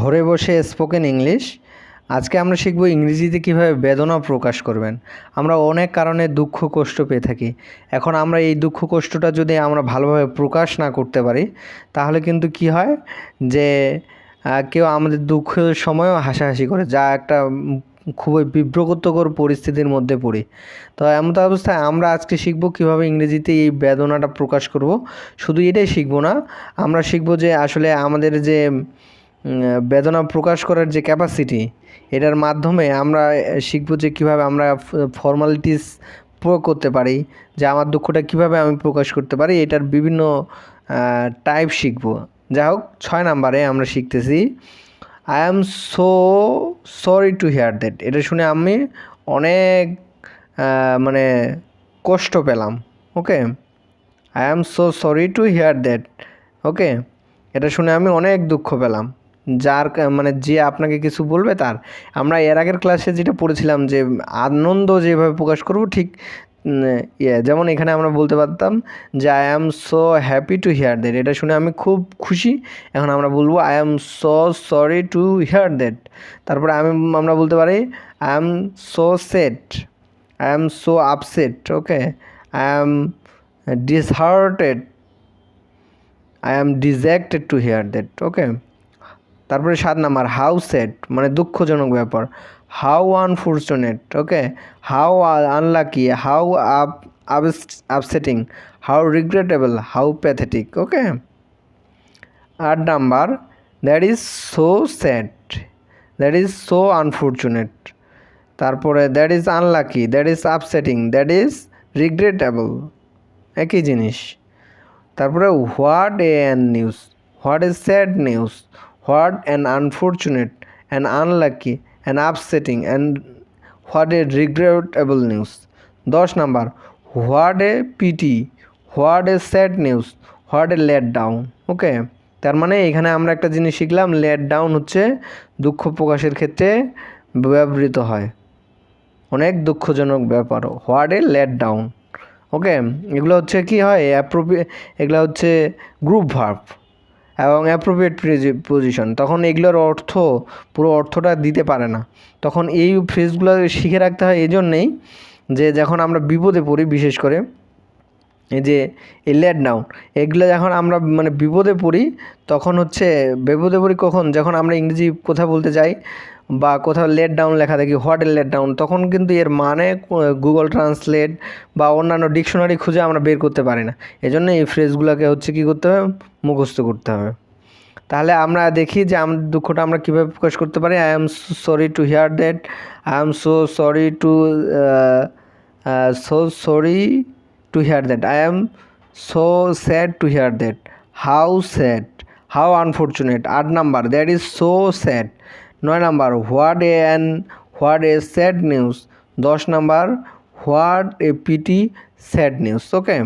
ঘরে বসে spoken English. আজকে আমরা শিখব ইংরেজিতে কিভাবে বেদনা প্রকাশ করবেন। আমরা অনেক কারণে দুঃখ কষ্ট পেয়ে থাকি। এখন আমরা এই দুঃখ কষ্টটা যদি আমরা ভালোভাবে প্রকাশ না করতে পারি, তাহলে কিন্তু কি হয় যে কেউ আমাদের দুঃখের সময়ও হাসাহাসি করে, যা একটা খুবই বিব্রতকর পরিস্থিতির মধ্যে পড়ি। তো এমন অবস্থায় আমরা আজকে শিখব কিভাবে ইংরেজিতে এই বেদনাটা প্রকাশ করব। শুধু এটাই শিখব না, আমরা শিখব যে আসলে আমাদের যে বেদনা প্রকাশ করার যে ক্যাপাসিটি, এটার মাধ্যমে আমরা শিখব যে কীভাবে আমরা ফর্মালিটিস প্রয়োগ করতে পারি, যে আমার দুঃখটা কীভাবে আমি প্রকাশ করতে পারি। এটার বিভিন্ন টাইপ শিখব। যাই হোক, 6 নাম্বারে আমরা শিখতেছি I am so sorry to hear that. এটা শুনে আমি অনেক মানে কষ্ট পেলাম। Okay, I am so sorry to hear that. Okay, এটা শুনে আমি অনেক দুঃখ পেলাম। যার মানে যে আপনাকে কিছু বলবে তার, আমরা এর আগের ক্লাসে যেটা পড়েছিলাম যে আনন্দ যেভাবে প্রকাশ করব, ঠিক যেমন এখানে আমরা বলতে পারতাম যে I am so happy to hear that. এটা শুনে আমি খুব খুশি। এখন আমরা বলবো I am so sorry to hear that. তারপরে আমরা বলতে পারি I am so sad, I am so upset. Okay, I am disheartened, I am dejected to hear that. Okay, তারপরে 7 নাম্বার হাউ স্যাড, মানে দুঃখজনক ব্যাপার। How unfortunate. Okay, how unlucky, how upsetting, how regrettable, how pathetic. Okay, 8 number that is so sad, that is so unfortunate. তারপরে that is unlucky, that is upsetting, that is regrettable, একই জিনিস। তারপরে what an news, what is sad news, what an unfortunate, an unlucky, an upsetting, and what a regrettable news. 10 number what a pity, what a sad news, what a let down. Okay, তার মানে এখানে আমরা একটা জিনিস শিখলাম, late down হচ্ছে দুঃখ প্রকাশের ক্ষেত্রে ব্যবহৃত হয়, অনেক দুঃখজনক ব্যাপার। What a let down. Okay, এগুলো হচ্ছে কি হয় এগুলো হচ্ছে গ্রুপ ভার্ব এবং অ্যাপ্রোপ্রিয়েট পজিশন। তখন এগুলোর অর্থ পুরো অর্থটা দিতে পারে না। তখন এই ফ্রেজগুলো শিখে রাখতে হয় এই জন্যেই যে যখন আমরা বিপদে পড়ি, বিশেষ করে এই যে এই লেট ডাউন, এগুলো যখন আমরা মানে বিপদে পড়ি, তখন হচ্ছে বিপদে পড়ি কখন, যখন আমরা ইংরেজি কথা বলতে যাই বা কোথাও লেট ডাউন লেখা দেখি, হোয়াট এ লেট ডাউন, তখন কিন্তু এর মানে গুগল ট্রান্সলেট বা অন্যান্য ডিকশনারি খুঁজে আমরা বের করতে পারি না। এজন্য এই ফ্রেজগুলোকে হচ্ছে কী করতে হবে, মুখস্থ করতে হবে। তাহলে আমরা দেখি যে আমাদের দুঃখটা আমরা কীভাবে প্রকাশ করতে পারি। I am sorry to hear that, I am so sorry to to hear that, I am so sad to hear that, how sad, how unfortunate. 8 number that is so sad. 9 number what a sad নিউজ। 10 number what a pity sad news. Okay.